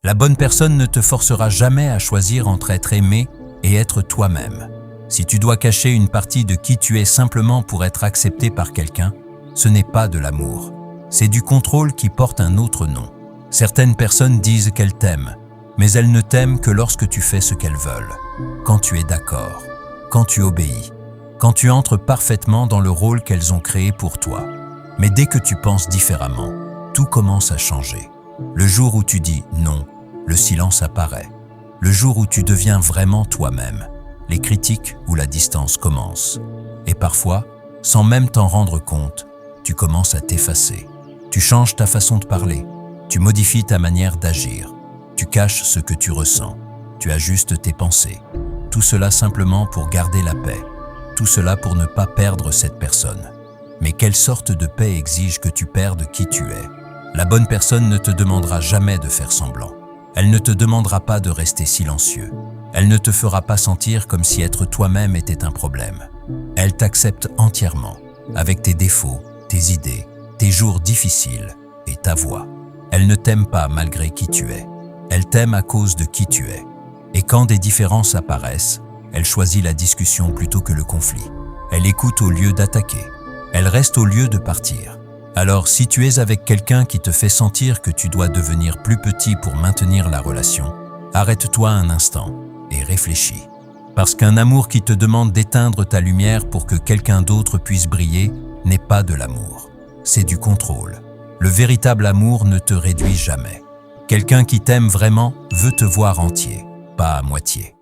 La bonne personne ne te forcera jamais à choisir entre être aimé et être toi-même. Si tu dois cacher une partie de qui tu es simplement pour être accepté par quelqu'un, ce n'est pas de l'amour. C'est du contrôle qui porte un autre nom. Certaines personnes disent qu'elles t'aiment, mais elles ne t'aiment que lorsque tu fais ce qu'elles veulent. Quand tu es d'accord, quand tu obéis, quand tu entres parfaitement dans le rôle qu'elles ont créé pour toi. Mais dès que tu penses différemment, tout commence à changer. Le jour où tu dis non, le silence apparaît. Le jour où tu deviens vraiment toi-même, les critiques ou la distance commencent. Et parfois, sans même t'en rendre compte, tu commences à t'effacer. Tu changes ta façon de parler, tu modifies ta manière d'agir, tu caches ce que tu ressens, tu ajustes tes pensées. Tout cela simplement pour garder la paix. Tout cela pour ne pas perdre cette personne. Mais quelle sorte de paix exige que tu perdes qui tu es? La bonne personne ne te demandera jamais de faire semblant. Elle ne te demandera pas de rester silencieux. Elle ne te fera pas sentir comme si être toi-même était un problème. Elle t'accepte entièrement, avec tes défauts, tes idées, tes jours difficiles et ta voix. Elle ne t'aime pas malgré qui tu es. Elle t'aime à cause de qui tu es. Et quand des différences apparaissent, elle choisit la discussion plutôt que le conflit. Elle écoute au lieu d'attaquer. Elle reste au lieu de partir. Alors, si tu es avec quelqu'un qui te fait sentir que tu dois devenir plus petit pour maintenir la relation, arrête-toi un instant et réfléchis. Parce qu'un amour qui te demande d'éteindre ta lumière pour que quelqu'un d'autre puisse briller n'est pas de l'amour. C'est du contrôle. Le véritable amour ne te réduit jamais. Quelqu'un qui t'aime vraiment veut te voir entier, pas à moitié.